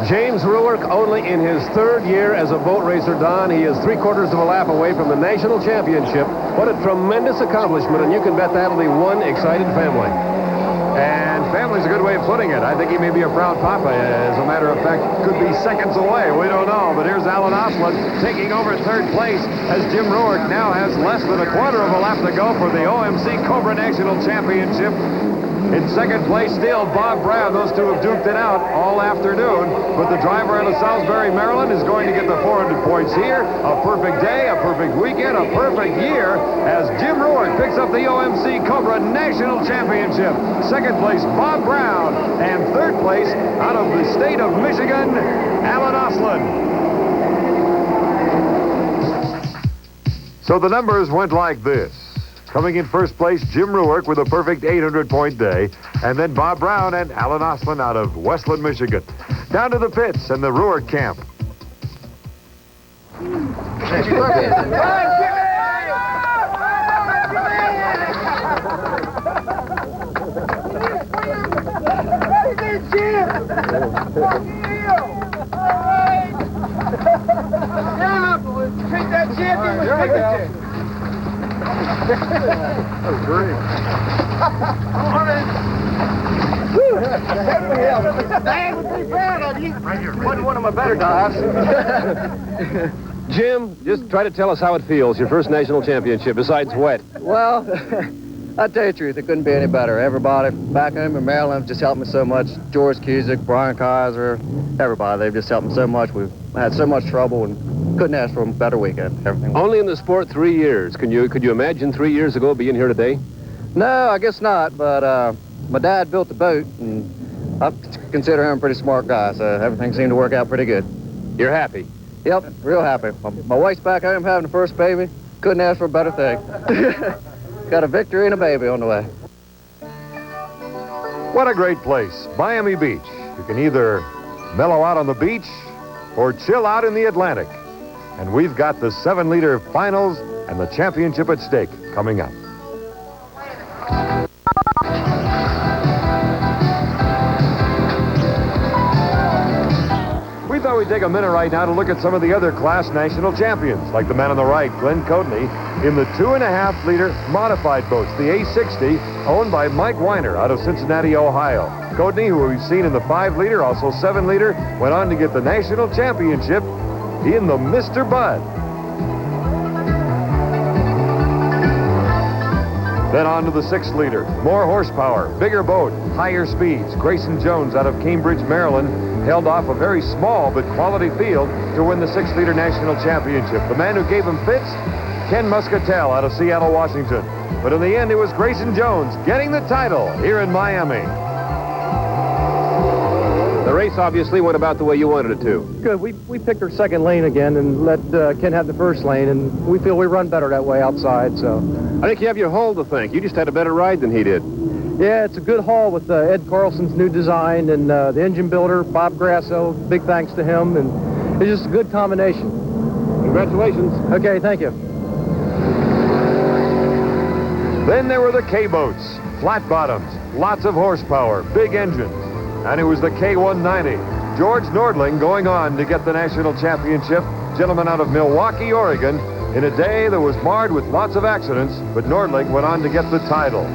Speaker 2: James Ruark only in his 3rd year as a boat racer, Don. He is 3/4 of a lap away from the national championship. What a tremendous accomplishment, and you can bet that'll be one excited family.
Speaker 1: And family's a good way of putting it. I think he may be a proud papa. As a matter of fact, could be seconds away. We don't know. But here's Alan Osland taking over 3rd place as Jim Ruark now has less than 1/4 of a lap to go for the OMC Cobra National Championship. In second place, still Bob Brown. Those two have duked it out all afternoon. But the driver out of Salisbury, Maryland, is going to get the 400 points here. A perfect day, a perfect weekend, a perfect year as Jim Ruart picks up the OMC Cobra National Championship. Second place, Bob Brown. And third place, out of the state of Michigan, Alan Oslin. So the numbers went like this. Coming in first place, Jim Ruart with a perfect 800-point day, and then Bob Brown and Alan Oslin out of Westland, Michigan. Down to the pits and the Ruart camp.
Speaker 10: Take that champion with dignity.
Speaker 4: That was great.
Speaker 10: Dad would be proud of you.
Speaker 6: Wasn't one of my better times.
Speaker 2: Jim, just try to tell us how it feels, your first national championship, besides wet.
Speaker 6: Well, I'll tell you the truth, it couldn't be any better. Everybody back home in Maryland just helped me so much. George Cusick, Brian Kaiser, everybody, they've just helped me so much. We've had so much trouble and couldn't ask for a better weekend. Everything.
Speaker 2: Only in the sport 3 years. Could you imagine 3 years ago being here today?
Speaker 6: No, I guess not, but my dad built the boat, and I consider him a pretty smart guy, so everything seemed to work out pretty good.
Speaker 2: You're happy?
Speaker 6: Yep, real happy. My wife's back home having the first baby. Couldn't ask for a better thing. Got a victory and a baby on the way.
Speaker 1: What a great place, Miami Beach. You can either mellow out on the beach or chill out in the Atlantic. And we've got the 7-liter finals and the championship at stake coming up. We thought we'd take a minute right now to look at some of the other class national champions, like the man on the right, Glenn Coatney, in the 2.5-liter modified boats, the A60, owned by Mike Weiner out of Cincinnati, Ohio. Coatney, who we've seen in the 5-liter, also 7-liter, went on to get the national championship in the Mr. Bud. Then on to the 6-liter. More horsepower, bigger boat, higher speeds. Grayson Jones out of Cambridge, Maryland, held off a very small but quality field to win the 6-liter national championship. The man who gave him fits, Ken Muscatel out of Seattle, Washington. But in the end, it was Grayson Jones getting the title here in Miami.
Speaker 2: The race obviously went about the way you wanted it to.
Speaker 3: Good. We picked our second lane again and let Ken have the first lane, and we feel we run better that way outside, so.
Speaker 2: I think you have your hull to thank. You just had a better ride than he did.
Speaker 3: Yeah, it's a good haul with Ed Carlson's new design and the engine builder, Bob Grasso. Big thanks to him, and it's just a good combination.
Speaker 2: Congratulations.
Speaker 3: Okay, thank you.
Speaker 1: Then there were the K-boats, flat bottoms, lots of horsepower, big engines. And it was the K190. George Nordling going on to get the national championship. Gentleman out of Milwaukee, Oregon, in a day that was marred with lots of accidents, but Nordling went on to get the title.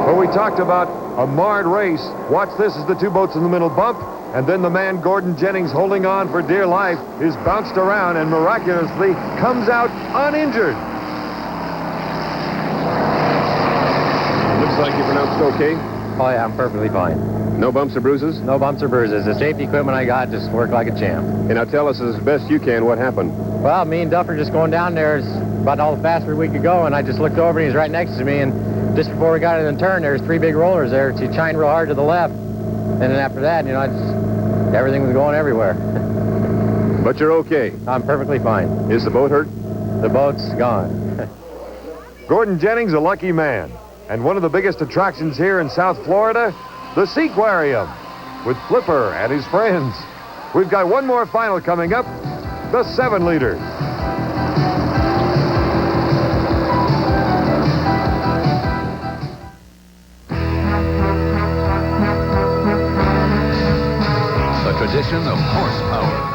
Speaker 1: Well, we talked about a marred race. Watch this as the two boats in the middle bump. And then the man, Gordon Jennings, holding on for dear life, is bounced around and miraculously comes out uninjured.
Speaker 2: Looks like you pronounced okay.
Speaker 7: Oh, yeah, I'm perfectly fine.
Speaker 2: No bumps or bruises?
Speaker 7: No bumps or bruises. The safety equipment I got just worked like a champ.
Speaker 2: And now tell us as best you can what happened.
Speaker 7: Well, me and Duffer just going down there is about all the faster we could go, and I just looked over and he's right next to me, and just before we got in the turn, there's 3 big rollers there. She shined real hard to the left. And then after that, you know, everything was going everywhere.
Speaker 2: But you're okay.
Speaker 7: I'm perfectly fine.
Speaker 2: Is the boat hurt?
Speaker 7: The boat's gone.
Speaker 1: Gordon Jennings, a lucky man. And one of the biggest attractions here in South Florida, the Seaquarium, with Flipper and his friends. We've got one more final coming up, the 7-liter.
Speaker 11: A tradition of horsepower.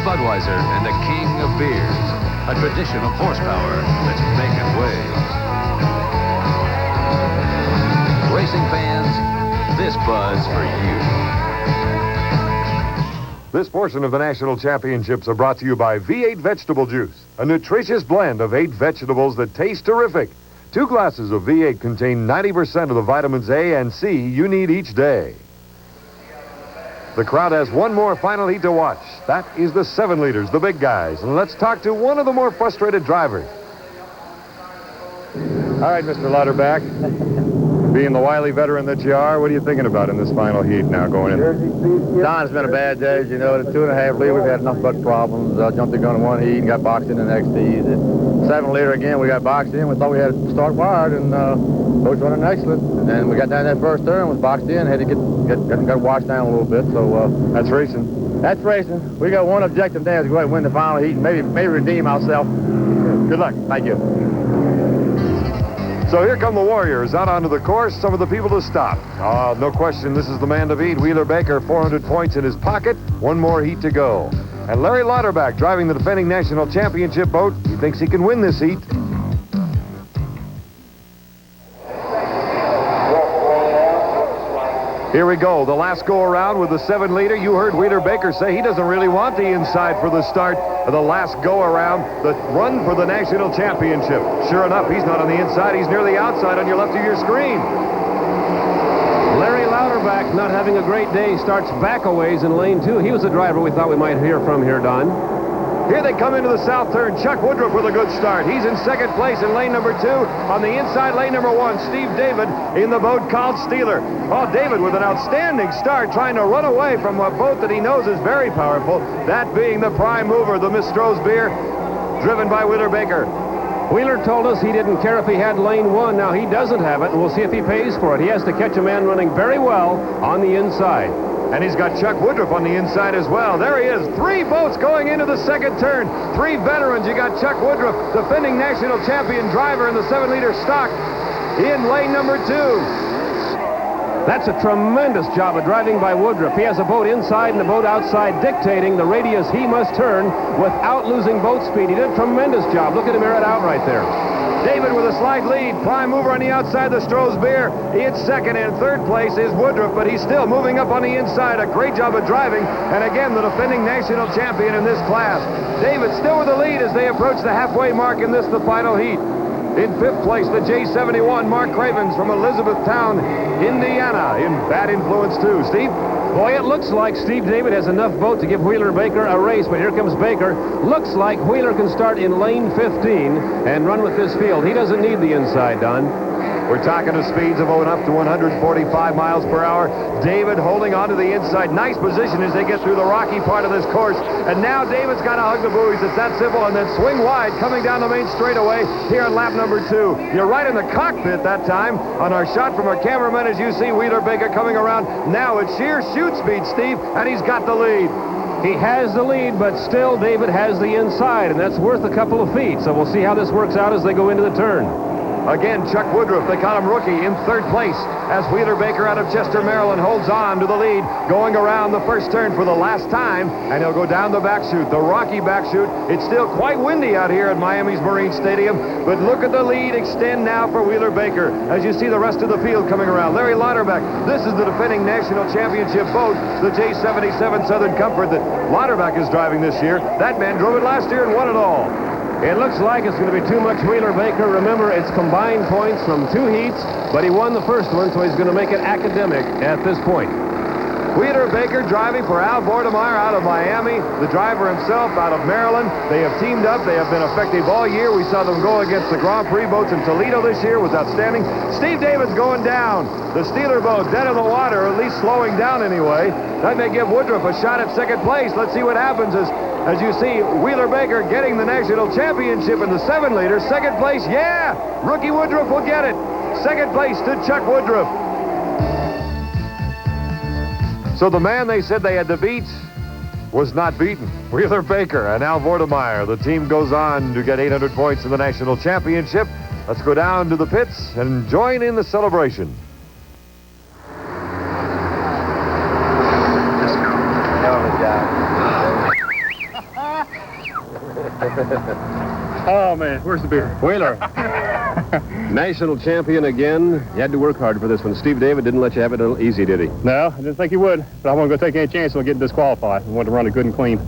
Speaker 11: Budweiser and the king of beers. A tradition of horsepower that's making waves. Racing fans, this buzz for you.
Speaker 1: This portion of the National Championships are brought to you by V8 Vegetable Juice, a nutritious blend of 8 vegetables that taste terrific. 2 glasses of V8 contain 90% of the vitamins A and C you need each day. The crowd has one more final heat to watch. That is the 7 liters, the big guys. And let's talk to one of the more frustrated drivers. All right, Mr. Lauterbach. Being the wily veteran that you are, what are you thinking about in this final heat now going in?
Speaker 6: Don, it's been a bad day. As you know, the 2.5 liter, we've had nothing but problems. Jumped the gun in one heat and got boxed in the next heat. The 7 liter, again, we got boxed in. We thought we had to start wired, and both running excellent. And then we got down that first turn, was boxed in, had to got washed down a little bit. So
Speaker 1: That's racing.
Speaker 6: that's racing. We got one objective there is to go ahead and win the final heat and maybe redeem ourselves.
Speaker 1: Good luck.
Speaker 6: Thank you.
Speaker 1: So here come the Warriors out onto the course, some of the people to stop. No question, this is the man to beat. Wheeler Baker, 400 points in his pocket, one more heat to go. And Larry Lauterbach driving the defending national championship boat. He thinks he can win this heat. Here we go, the last go around with the 7 liter. You heard Wheeler Baker say he doesn't really want the inside for the start of the last go around, the run for the national championship. Sure enough, he's not on the inside, he's near the outside on your left of your screen.
Speaker 2: Larry Lauterbach, not having a great day, starts back a ways in lane 2. He was the driver we thought we might hear from here, Don.
Speaker 1: Here they come into the south turn. Chuck Woodruff with a good start. He's in second place in lane number 2. On the inside, lane number 1, Steve David in the boat called Steeler. Oh, David with an outstanding start, trying to run away from a boat that he knows is very powerful, that being the prime mover, the Miss Stroh's Beer, driven by Wheeler Baker.
Speaker 2: Wheeler told us he didn't care if he had lane 1. Now he doesn't have it, and we'll see if he pays for it. He has to catch a man running very well on the inside.
Speaker 1: And he's got Chuck Woodruff on the inside as well. There he is. 3 boats going into the second turn. 3 veterans. You got Chuck Woodruff, defending national champion driver in the 7 liter stock, in lane number 2.
Speaker 2: That's a tremendous job of driving by Woodruff. He has a boat inside and a boat outside dictating the radius he must turn without losing boat speed. He did a tremendous job. Look at him air it out right there.
Speaker 1: David with a slight lead. Prime mover on the outside, the Stroh's Beer. In second and third place is Woodruff, but he's still moving up on the inside. A great job of driving. And again, the defending national champion in this class. David still with the lead as they approach the halfway mark in this, the final heat. In 5th place, the J71, Mark Cravens from Elizabethtown, Indiana, in Bad Influence 2. Steve?
Speaker 2: Boy, it looks like Steve David has enough boat to give Wheeler Baker a race, but here comes Baker. Looks like Wheeler can start in lane 15 and run with this field. He doesn't need the inside, Don.
Speaker 1: We're talking to speeds of going up to 145 miles per hour. David holding on to the inside. Nice position as they get through the rocky part of this course. And now David's got to hug the buoys. It's that simple. And then swing wide coming down the main straightaway here on lap number 2. You're right in the cockpit that time on our shot from our cameraman as you see Wheeler Baker coming around. Now it's sheer shoot speed, Steve, and he's got the lead.
Speaker 2: He has the lead, but still David has the inside, and that's worth a couple of feet. So we'll see how this works out as they go into the turn.
Speaker 1: Again, Chuck Woodruff, they call him rookie, in 3rd place as Wheeler Baker out of Chester, Maryland, holds on to the lead, going around the first turn for the last time, and he'll go down the back chute, the rocky back chute. It's still quite windy out here at Miami's Marine Stadium, but look at the lead extend now for Wheeler Baker as you see the rest of the field coming around. Larry Lauterbach, this is the defending national championship boat, the J77 Southern Comfort that Lauterbach is driving this year. That man drove it last year and won it all.
Speaker 2: It looks like it's going to be too much Wheeler Baker. Remember, it's combined points from 2 heats, but he won the first one, so he's going to make it academic at this point.
Speaker 1: Wheeler Baker driving for Al Vortemeyer out of Miami, the driver himself out of Maryland. They have teamed up. They have been effective all year. We saw them go against the Grand Prix boats in Toledo this year. Was outstanding. Steve David's going down. The Steeler boat dead in the water, or at least slowing down anyway. That may give Woodruff a shot at second place. Let's see what happens as you see Wheeler Baker getting the national championship in the 7 liter. Second place, yeah! Rookie Woodruff will get it. Second place to Chuck Woodruff. So the man they said they had to beat was not beaten. Wheeler Baker and Al Vortemeyer. The team goes on to get 800 points in the national championship. Let's go down to the pits and join in the celebration.
Speaker 3: Oh, man, where's the beer?
Speaker 2: Wheeler. National champion again. You had to work hard for this one. Steve David didn't let you have it easy, did he?
Speaker 3: No, I didn't think he would, but I wasn't going to take any chance on getting disqualified. I wanted to run it good and clean.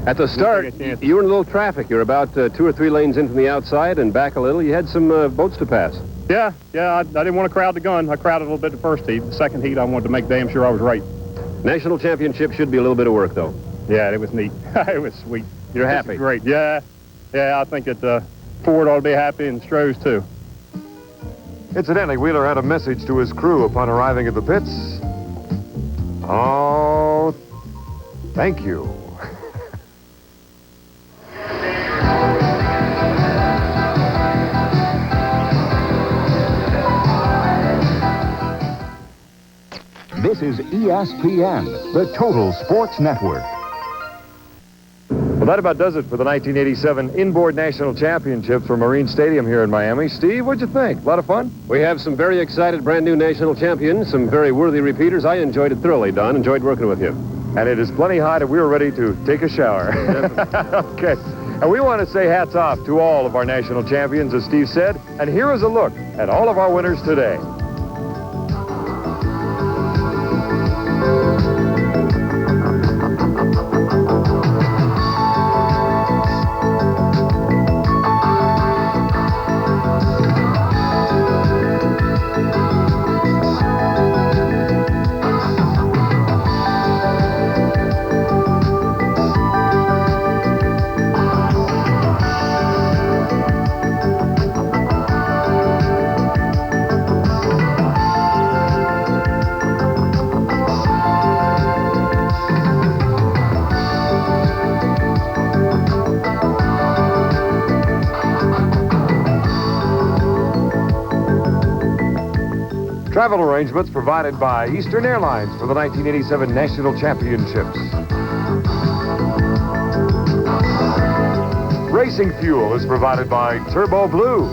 Speaker 2: At the start, you were in a little traffic. You were about 2 or 3 lanes in from the outside and back a little. You had some boats to pass.
Speaker 3: Yeah, I didn't want to crowd the gun. I crowded a little bit the first heat. The second heat, I wanted to make damn sure I was right.
Speaker 2: National championship should be a little bit of work, though.
Speaker 3: Yeah, it was neat. It was sweet.
Speaker 2: You're happy?
Speaker 3: Great. Yeah, I think that Ford ought to be happy and Stroh's too.
Speaker 1: Incidentally, Wheeler had a message to his crew upon arriving at the pits. Oh, thank you.
Speaker 12: This is ESPN, the Total Sports Network.
Speaker 1: Well, that about does it for the 1987 Inboard National Championships for Marine Stadium here in Miami. Steve, what'd you think? A lot of fun?
Speaker 2: We have some very excited brand new national champions, some very worthy repeaters. I enjoyed it thoroughly, Don. Enjoyed working with you.
Speaker 1: And it is plenty hot, and we were ready to take a shower. Okay. And we want to say hats off to all of our national champions, as Steve said. And here is a look at all of our winners today. Travel arrangements provided by Eastern Airlines for the 1987 National Championships. Racing fuel is provided by Turbo Blue.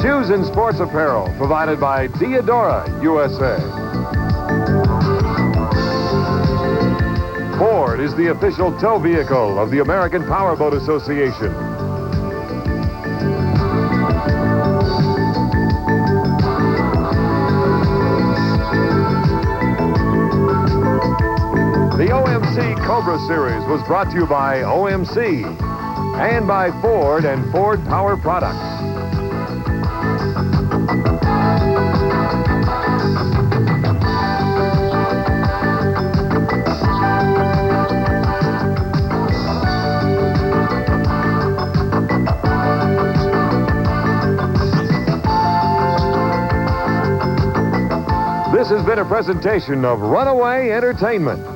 Speaker 1: Shoes and sports apparel provided by Diadora USA. Ford is the official tow vehicle of the American Powerboat Association. The OMC Cobra Series was brought to you by OMC and by Ford and Ford Power Products. This has been a presentation of Runaway Entertainment.